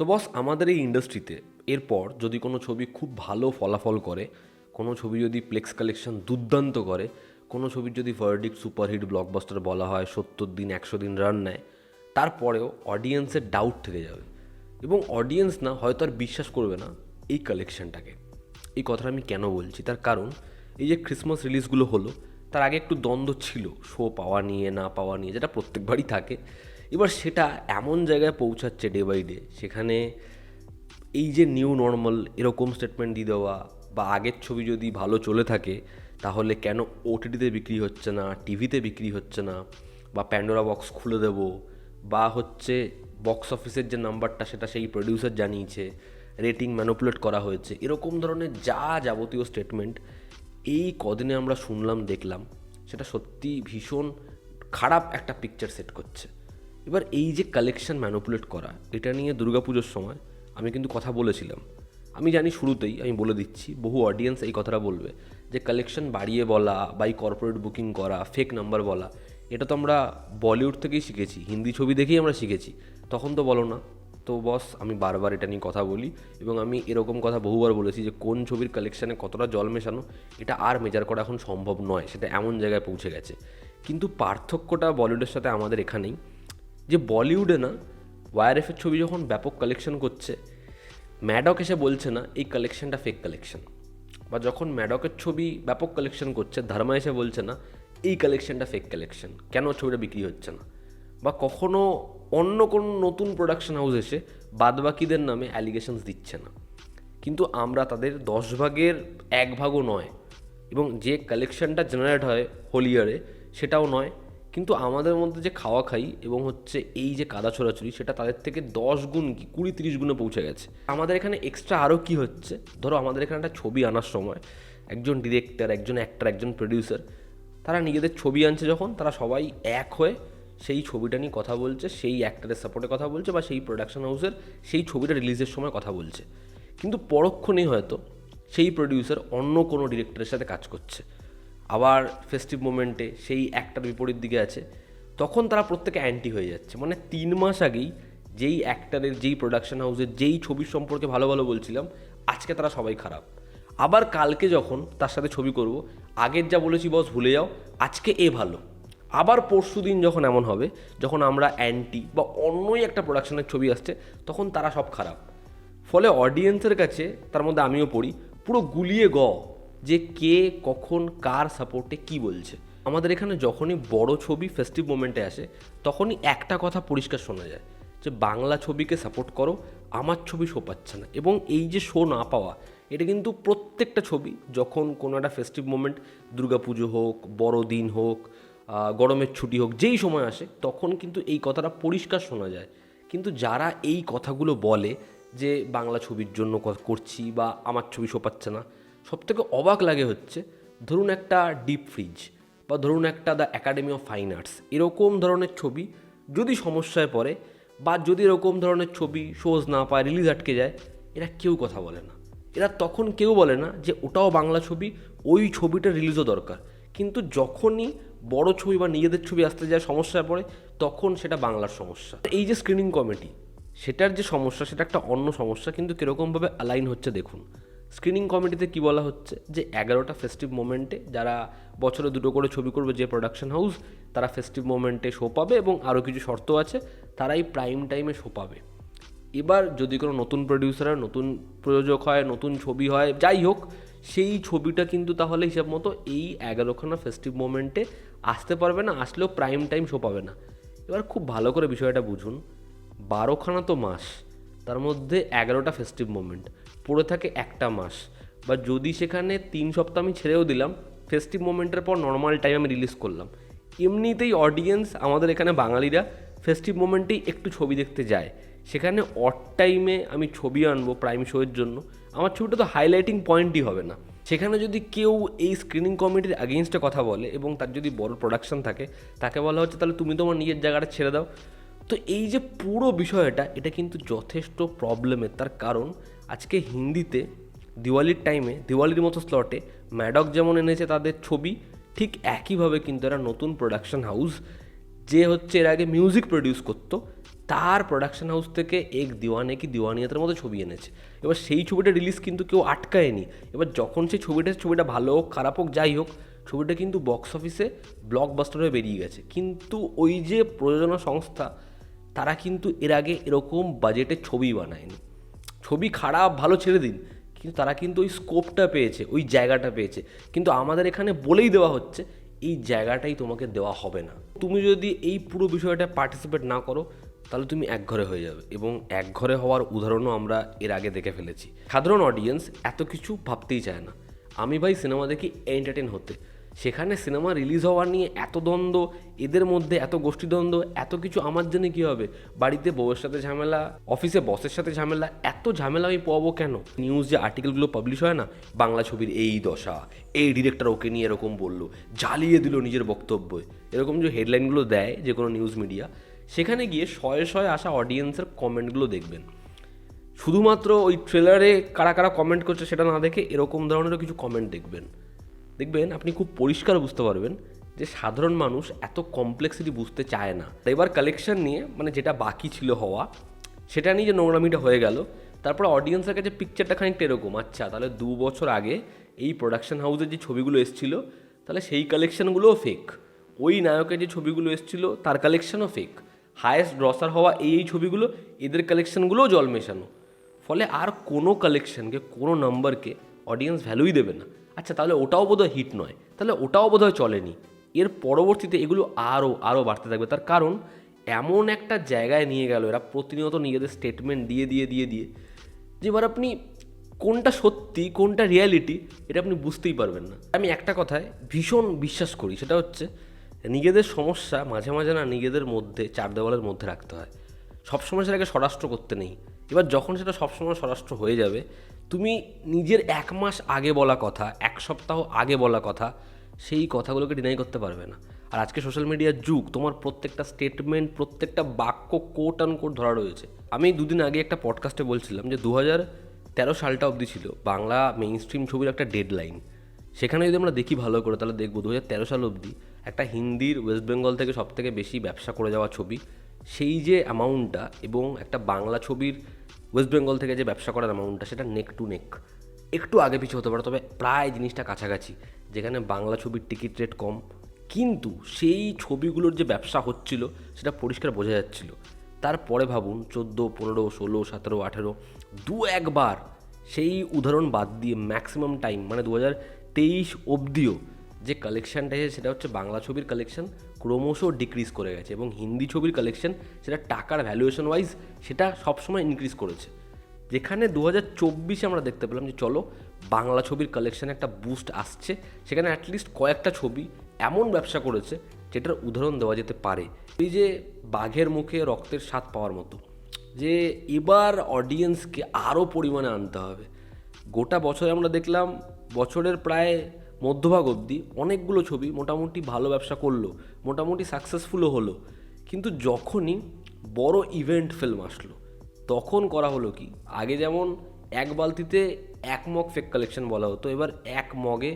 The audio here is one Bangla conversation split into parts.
তো বস, আমাদের এই ইন্ডাস্ট্রিতে এরপর যদি কোনো ছবি খুব ভালো ফলাফল করে, কোনো ছবি যদি প্লেক্স কালেকশন দুর্দান্ত করে, কোনো ছবির যদি ভার্ডিক্ট সুপারহিট ব্লকবাস্টার বলা হয়, 70 দিন 100 দিন রান নেয়, তারপরেও অডিয়েন্সের ডাউট থেকে যাবে এবং অডিয়েন্স না হয়তো আর বিশ্বাস করবে না এই কালেকশনটাকে। এই কথাটা আমি কেন বলছি, তার কারণ এই যে ক্রিসমাস রিলিজগুলো হলো, তার আগে একটু দ্বন্দ্ব ছিল শো পাওয়া নিয়ে না পাওয়া নিয়ে, যেটা প্রত্যেকবারই থাকে। এবার সেটা এমন জায়গায় পৌঁছাচ্ছে ডে বাই ডে, সেখানে এই যে নিউ নর্মাল এরকম স্টেটমেন্ট দিয়ে দেওয়া, বা আগের ছবি যদি ভালো চলে থাকে তাহলে কেন ওটিটিতে বিক্রি হচ্ছে না, টিভিতে বিক্রি হচ্ছে না, বা প্যান্ডোরা বক্স খুলে দেব, বা হচ্ছে বক্স অফিসের যে নাম্বারটা সেটা সেই প্রডিউসার জানিয়েছে, রেটিং ম্যানুপুলেট করা হয়েছে, এরকম ধরনের যা যাবতীয় স্টেটমেন্ট এই কদিনে আমরা শুনলাম দেখলাম, সেটা সত্যি ভীষণ খারাপ একটা পিকচার সেট করছে। এবার এই যে কালেকশন ম্যানুপুলেট করা, এটা নিয়ে দুর্গাপুজোর সময় আমি কিন্তু কথা বলেছিলাম। আমি জানি শুরুতেই আমি বলে দিচ্ছি, বহু অডিয়েন্স এই কথাটা বলবে যে কালেকশন বাড়িয়ে বলা বা এই কর্পোরেট বুকিং করা, ফেক নাম্বার বলা, এটা তো আমরা বলিউড থেকেই শিখেছি, হিন্দি ছবি দেখেই আমরা শিখেছি, তখন তো বলো না। তো বস, আমি বারবার এটা নিয়ে কথা বলি এবং আমি এরকম কথা বহুবার বলেছি যে কোন ছবির কালেকশানে কতটা জল মেশানো এটা আর মেজার করা এখন সম্ভব নয়, সেটা এমন জায়গায় পৌঁছে গেছে। কিন্তু পার্থক্যটা বলিউডের সাথে আমাদের এখানেই, যে বলিউডে না ওয়ারএফের ছবি যখন ব্যাপক কালেকশন করছে, ম্যাডক এসে বলছে না এই কালেকশনটা ফেক কালেকশন, বা যখন ম্যাডকের ছবি ব্যাপক কালেকশন করছে ধর্মা এসে বলছে না এই কালেকশনটা ফেক কালেকশন, কেন ছবিটা বিক্রি হচ্ছে না, বা কখনো অন্য কোনো নতুন প্রোডাকশন হাউস এসে বাদবাকিদের নামে অ্যালিগেশনস দিচ্ছে না। কিন্তু আমরা তাদের 10 ভাগের 1 ভাগও নয়, এবং যে কালেকশনটা জেনারেট হয় হোল ইয়ারে সেটাও নয়, কিন্তু আমাদের মধ্যে যে খাওয়া খাই এবং হচ্ছে এই যে কাদা ছোড়াছুড়ি, সেটা তাদের থেকে 10 গুণ কি 20-30 গুণে পৌঁছে গেছে। আমাদের এখানে এক্সট্রা আরও কী হচ্ছে, ধরো আমাদের এখানে একটা ছবি আনার সময় একজন ডিরেক্টর, একজন অ্যাক্টর, একজন প্রডিউসার, তারা নিজেদের ছবি আনছে যখন, তারা সবাই এক হয়ে সেই ছবিটা নিয়ে কথা বলছে, সেই অ্যাক্টরের সাপোর্টে কথা বলছে, বা সেই প্রোডাকশন হাউসের সেই ছবিটা রিলিজের সময় কথা বলছে। কিন্তু পরক্ষণেই হয়তো সেই প্রডিউসার অন্য কোনো ডিরেক্টরের সাথে কাজ করছে, আবার ফেস্টিভ মোমেন্টে সেই অ্যাক্টর বিপরীত দিকে আছে, তখন তারা প্রত্যেকে অ্যান্টি হয়ে যাচ্ছে। মানে 3 মাস আগেই যেই অ্যাক্টরের, যেই প্রোডাকশন হাউসের, যেই ছবির সম্পর্কে ভালো ভালো বলছিলাম, আজকে তারা সবাই খারাপ। আবার কালকে যখন তার সাথে ছবি করব, আগের যা বলেছি বস ভুলে যাও, আজকে এ ভালো। আবার পরশু দিন যখন এমন হবে, যখন আমরা অ্যান্টি বা অন্যই একটা প্রোডাকশনের ছবি আসছে, তখন তারা সব খারাপ। ফলে অডিয়েন্সের কাছে, তার মধ্যে আমিও পড়ি, পুরো গুলিয়ে যে কে কখন কার সাপোর্টে কি বলছে। আমাদের এখানে যখনই বড় ছবি ফেস্টিভ মোমেন্টে আসে, তখনই একটা কথা পরিষ্কার শোনা যায় যে বাংলা ছবিকে সাপোর্ট করো, আমার ছবি শো পাচ্ছে না। এবং এই যে শো না পাওয়া, এটা কিন্তু প্রত্যেকটা ছবি যখন কোনো একটা ফেস্টিভ মোমেন্ট, দুর্গাপুজো হোক, বড়দিন হোক, গরমের ছুটি হোক, যেই সময় আসে তখন কিন্তু এই কথাটা পরিষ্কার শোনা যায়। কিন্তু যারা এই কথাগুলো বলে যে বাংলা ছবির জন্য করছি বা আমার ছবি শো পাচ্ছে না, সবথেকে অবাক লাগে হচ্ছে, ধরুন একটা ডিপ ফ্রিজ, বা ধরুন একটা the academy of fine arts, এরকম ধরনের ছবি যদি সমস্যায় পড়ে, বা যদি এরকম ধরনের ছবি শোজ না পায়, রিলিজ আটকে যায়, এরা কেউ কথা বলে না। এরা তখন কেউ বলে না যে ওটাও বাংলা ছবি, ওই ছবিটা রিলিজও দরকার। কিন্তু যখনই বড় ছবি বা নিজেদের ছবি আসতে যায়, সমস্যায় পড়ে, তখন সেটা বাংলার সমস্যা। এই যে স্ক্রিনিং কমিটি, সেটার যে সমস্যা, সেটা একটা অন্য সমস্যা, কিন্তু কীরকমভাবে অ্যালাইন হচ্ছে দেখুন। স্ক্রিনিং কমিটিতে কি বলা হচ্ছে যে 11টা ফেস্টিভ মোমেন্টে, যারা বছরে 2টো করে ছবি করবে যে প্রোডাকশন হাউস, তারা ফেস্টিভ মোমেন্টে শো পাবে, এবং আরও কিছু শর্ত আছে, তারাই প্রাইম টাইমে শো পাবে। এবার যদি কোনো নতুন প্রডিউসার হয়, নতুন প্রযোজক হয়, নতুন ছবি হয়, যাই হোক, সেই ছবিটা কিন্তু তাহলে হিসাব মতো এই 11খানা ফেস্টিভ মোমেন্টে আসতে পারবে না, আসলেও প্রাইম টাইম শো পাবে না। এবার খুব ভালো করে বিষয়টা বুঝুন, 12খানা তো মাস, তার মধ্যে 11টা ফেস্টিভ মোমেন্ট, পড়ে থাকে একটা মাস, বা যদি সেখানে 3 সপ্তাহ আমি ছেড়েও দিলাম, ফেস্টিভ মোমেন্টের পর নর্মাল টাইম আমি রিলিজ করলাম, এমনিতেই অডিয়েন্স আমাদের এখানে বাঙালিরা ফেস্টিভ মোমেন্টেই একটু ছবি দেখতে যায়। সেখানে অড টাইমে আমি ছবি আনবো প্রাইম শোয়ের জন্য, আমার ছবিটা তো হাইলাইটিং পয়েন্টই হবে না। সেখানে যদি কেউ এই স্ক্রিনিং কমিটির অ্যাগেইনস্টে কথা বলে এবং তার যদি বড় প্রোডাকশন থাকে, তাকে বলা হচ্ছে তাহলে তুমি তোমার নিজের জায়গাটা ছেড়ে দাও। তো এই যে পুরো বিষয়টা, এটা কিন্তু যথেষ্ট প্রবলেমের। তার কারণ আজকে হিন্দিতে দিওয়ালির টাইমে, দিওয়ালির মতো স্লটে ম্যাডক যেমন এনেছে তাদের ছবি, ঠিক একইভাবে কিন্তু এরা নতুন প্রোডাকশন হাউস, যে হচ্ছে এর আগে মিউজিক প্রডিউস করতো, তার প্রোডাকশন হাউস থেকে এক দিওয়ানে কি দিওয়ানিয়াতের মতো ছবি এনেছে। এবার সেই ছবিটা রিলিজ কিন্তু কেউ আটকায়নি। এবার যখন সেই ছবিটা ভালো হোক খারাপ হোক যাই হোক, ছবিটা কিন্তু বক্স অফিসে ব্লকবাস্টার হয়ে বেরিয়ে গেছে। কিন্তু ওই যে প্রযোজনা সংস্থা, তারা কিন্তু এর আগে এরকম বাজেটের ছবি বানায়নি। ছবি খারাপ ভালো ছেড়ে দিন, কিন্তু তারা কিন্তু ওই স্কোপটা পেয়েছে, ওই জায়গাটা পেয়েছে। কিন্তু আমাদের এখানে বলেই দেওয়া হচ্ছে এই জায়গাটাই তোমাকে দেওয়া হবে না। তুমি যদি এই পুরো বিষয়টা পার্টিসিপেট না করো তাহলে তুমি একঘরে হয়ে যাবে। এবং একঘরে হওয়ার উদাহরণও আমরা এর আগে দেখে ফেলেছি। সাধারণ অডিয়েন্স এত কিছু ভাবতেই চায় না। আমি ভাই সিনেমা দেখি এন্টারটেন হতে, সেখানে সিনেমা রিলিজ হওয়ার নিয়ে এত দ্বন্দ্ব, এদের মধ্যে এত গোষ্ঠীদ্বন্দ্ব, এত কিছু আমার জন্য কী হবে? বাড়িতে বউয়ের সাথে ঝামেলা, অফিসে বসের সাথে ঝামেলা, এত ঝামেলা আমি পাবো কেন? নিউজ যে আর্টিকেলগুলো পাবলিশ হয় না, বাংলা ছবির এই দশা, এই ডিরেক্টর ওকে নিয়ে এরকম বললো, জ্বালিয়ে দিল নিজের বক্তব্যে, এরকম যে হেডলাইনগুলো দেয় যে কোনো নিউজ মিডিয়া, সেখানে গিয়ে শয়ে শয়ে আসা অডিয়েন্সের কমেন্টগুলো দেখবেন। শুধুমাত্র ওই ট্রেলারে কারা কারা কমেন্ট করছে সেটা না দেখে এরকম ধরনেরও কিছু কমেন্ট দেখবেন আপনি খুব পরিষ্কার বুঝতে পারবেন যে সাধারণ মানুষ এত কমপ্লেক্সিটি বুঝতে চায় না। এবার কালেকশন নিয়ে মানে যেটা বাকি ছিল হওয়া, সেটা নিয়ে যে নোংরামিটা হয়ে গেল, তারপর অডিয়েন্সের কাছে পিকচারটা খানিকটা এরকম, আচ্ছা তাহলে 2 বছর আগে এই প্রোডাকশন হাউসের যে ছবিগুলো এসেছিলো তাহলে সেই কালেকশানগুলোও ফেক, ওই নায়কের যে ছবিগুলো এসেছিলো তার কালেকশানও ফেক, হায়েস্ট গ্রসার হওয়া এই ছবিগুলো এদের কালেকশানগুলোও জল মেশানো। ফলে আর কোনো কালেকশানকে, কোনো নাম্বারকে অডিয়েন্স ভ্যালুই দেবে না। আচ্ছা তাহলে ওটাও বোধহয় হিট নয়, তাহলে ওটাও বোধহয় চলেনি। এর পরবর্তীতে এগুলো আরও বাড়তে থাকবে। তার কারণ এমন একটা জায়গায় নিয়ে গেল এরা প্রতিনিয়ত নিজেদের স্টেটমেন্ট দিয়ে যে এবার আপনি কোনটা সত্যি কোনটা রিয়ালিটি এটা আপনি বুঝতেই পারবেন না। আমি একটা কথায় ভীষণ বিশ্বাস করি, সেটা হচ্ছে নিজেদের সমস্যা মাঝে মাঝে না নিজেদের মধ্যে, চার দেওয়ালের মধ্যে রাখতে হয়। সবসময় সেটাকে স্বরাষ্ট্র করতে নেই। এবার যখন সেটা সবসময় স্বরাষ্ট্র হয়ে যাবে, তুমি নিজের 1 মাস আগে বলা কথা, 1 সপ্তাহ আগে বলা কথা, সেই কথাগুলোকে ডিনাই করতে পারবে না। আর আজকে সোশ্যাল মিডিয়ার যুগ, তোমার প্রত্যেকটা স্টেটমেন্ট, প্রত্যেকটা বাক্য কোট অ্যান্ড কোট ধরা রয়েছে। আমি 2 দিন আগে একটা পডকাস্টে বলছিলাম যে 2013 সালটা অবধি ছিল বাংলা মেইন স্ট্রিম ছবির একটা ডেডলাইন। সেখানে যদি আমরা দেখি ভালো করে তাহলে দেখব 2013 সাল অবধি একটা হিন্দির ওয়েস্ট বেঙ্গল থেকে সবথেকে বেশি ব্যবসা করে যাওয়া ছবি, সেই যে অ্যামাউন্টটা, এবং একটা বাংলা ছবির ওয়েস্ট বেঙ্গল থেকে যে ব্যবসা করার অ্যামাউন্টটা, সেটা নেক টু নেক। একটু আগে পিছু হতে পারে, তবে প্রায় জিনিসটা কাছাকাছি। যেখানে বাংলা ছবির টিকিট রেট কম, কিন্তু সেই ছবিগুলোর যে ব্যবসা হচ্ছিল সেটা পরিষ্কার বোঝা যাচ্ছিল। তারপরে ভাবুন 14, 15, 16, 17, 18, 2-1 বার সেই উদাহরণ বাদ দিয়ে ম্যাক্সিমাম টাইম মানে 2023 অবধিও যে কালেকশানটা এসেছে সেটা হচ্ছে বাংলা ছবির কালেকশান ক্রমশ ডিক্রিজ করে গেছে, এবং হিন্দি ছবির কালেকশান সেটা টাকার ভ্যালুয়েশন ওয়াইজ সেটা সবসময় ইনক্রিজ করেছে। যেখানে 2024 আমরা দেখতে পেলাম যে চলো বাংলা ছবির কালেকশানে একটা বুস্ট আসছে, সেখানে অ্যাটলিস্ট কয়েকটা ছবি এমন ব্যবসা করেছে যেটার উদাহরণ দেওয়া যেতে পারে। এই যে বাঘের মুখে রক্তের স্বাদ পাওয়ার মতো, যে এবার অডিয়েন্সকে আরও পরিমাণে আনতে হবে। গোটা বছরে আমরা দেখলাম বছরের প্রায় মধ্যভাগ অবধি অনেকগুলো ছবি মোটামুটি ভালো ব্যবসা করলো, মোটামুটি সাকসেসফুলও হলো, কিন্তু যখনই বড় ইভেন্ট ফিল্ম আসলো তখন করা হলো কি, আগে যেমন 1 বালতিতে 1 মগ ফেক কালেকশন বলা হতো, এবার 1 মগে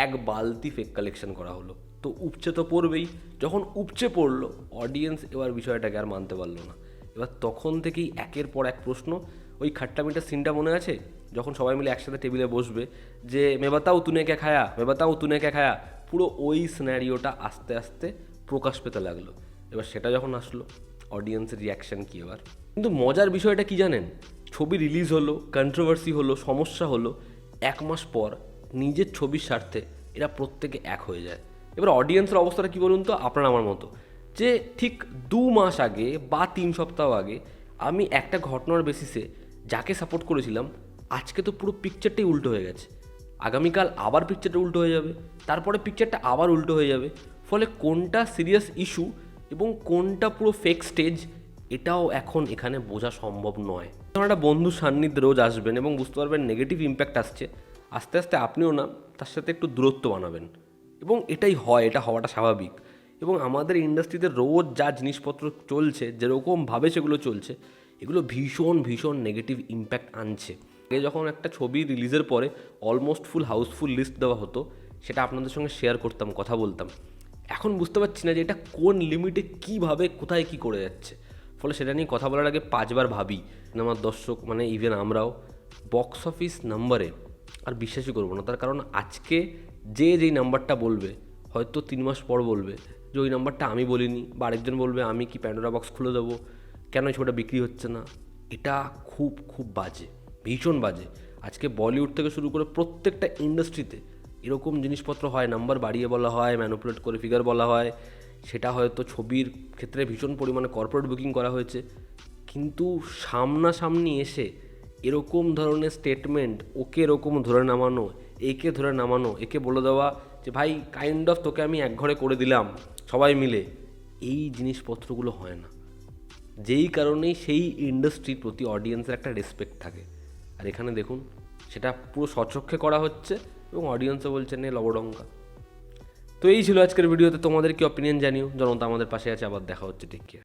1 বালতি ফেক কালেকশন করা হলো। তো উপচে তো পড়বেই। যখন উপচে পড়লো অডিয়েন্স এবার বিষয়টাকে আর মানতে পারলো না। এবার তখন থেকেই একের পর এক প্রশ্ন। ওই খাট্টা মিঠা সিনটা মনে আছে যখন সবাই মিলে একসাথে টেবিলে বসবে যে মে বাতাও তুনে কে খায়া, মে বাতাও তুনে কে খায়া, পুরো ওই সিনারিওটা আস্তে আস্তে প্রকাশ পেতে লাগলো। এবার সেটা যখন আসলো অডিয়েন্সের রিয়াকশান কী এবার। কিন্তু মজার বিষয়টা কি জানেন, ছবি রিলিজ হলো, কন্ট্রোভার্সি হলো, সমস্যা হলো, 1 মাস পর নিজের ছবির স্বার্থে এরা প্রত্যেকে এক হয়ে যায়। এবার অডিয়েন্সের অবস্থাটা কী বলুন তো, আপনার আমার মতো, যে ঠিক 2 মাস আগে বা 3 সপ্তাহ আগে আমি একটা ঘটনার বেসিসে যাকে সাপোর্ট করেছিলাম, আজকে তো পুরো পিকচারটাই উল্টো হয়ে গেছে। আগামীকাল আবার পিকচারটা উল্টো হয়ে যাবে, তারপরে পিকচারটা আবার উল্টো হয়ে যাবে। ফলে কোনটা সিরিয়াস ইস্যু এবং কোনটা পুরো ফেক স্টেজ, এটাও এখন এখানে বোঝা সম্ভব নয়। যখন একটা বন্ধু সান্নিধ্যে রোজ আসবেন এবং বুঝতে পারবেন নেগেটিভ ইম্প্যাক্ট আসছে, আস্তে আস্তে আপনিও না তার সাথে একটু দূরত্ব বানাবেন, এবং এটাই হয়, এটা হওয়াটা স্বাভাবিক। এবং আমাদের ইন্ডাস্ট্রিতে রোজ যা জিনিসপত্র চলছে, যেরকমভাবে সেগুলো চলছে, এগুলো ভীষণ ভীষণ নেগেটিভ ইম্প্যাক্ট আনছে। আগে যখন একটা ছবি রিলিজের পরে অলমোস্ট ফুল হাউসফুল লিস্ট দেওয়া হতো, সেটা আপনাদের সঙ্গে শেয়ার করতাম, কথা বলতাম। এখন বুঝতে পারছি না যে এটা কোন লিমিটে, কীভাবে, কোথায় কী করে যাচ্ছে। ফলে সেটা নিয়ে কথা বলার আগে 5বার ভাবি। আমার দর্শক মানে ইভেন আমরাও বক্স অফিস নাম্বারে আর বিশ্বাসই করবো না। তার কারণ আজকে যেই নাম্বারটা বলবে হয়তো 3 মাস পর বলবে যে ওই নাম্বারটা আমি বলিনি, বা আরেকজন বলবে আমি কি প্যান্ডোরা বক্স খুলে দেবো, কেন এই ছবিটা বিক্রি হচ্ছে না। এটা খুব খুব বাজে, ভীষণ বাজে। আজকে বলিউড থেকে শুরু করে প্রত্যেকটা ইন্ডাস্ট্রিতে এরকম জিনিসপত্র হয়, নাম্বার বাড়িয়ে বলা হয়, ম্যানুপুলেট করে ফিগার বলা হয়। সেটা হয়তো ছবির ক্ষেত্রে ভীষণ পরিমাণে কর্পোরেট বুকিং করা হয়েছে, কিন্তু সামনাসামনি এসে এরকম ধরনের স্টেটমেন্ট, ওকে এরকম ধরে নামানো, একে ধরে নামানো, একে বলে দেওয়া যে ভাই কাইন্ড অফ তোকে আমি এক ঘরে করে দিলাম সবাই মিলে, এই জিনিসপত্রগুলো হয় না। যেই কারণেই সেই ইন্ডাস্ট্রির প্রতি অডিয়েন্সের একটা রেসপেক্ট থাকে। আর এখানে দেখুন সেটা পুরো স্বচক্ষে করা হচ্ছে এবং অডিয়েন্সও বলছে নে লবডঙ্কা। তো এই ছিল আজকের ভিডিওতে। তোমাদের কি অপিনিয়ন জানিও। জনতা আমাদের পাশে আছে। আবার দেখা হচ্ছে, টেক কেয়ার।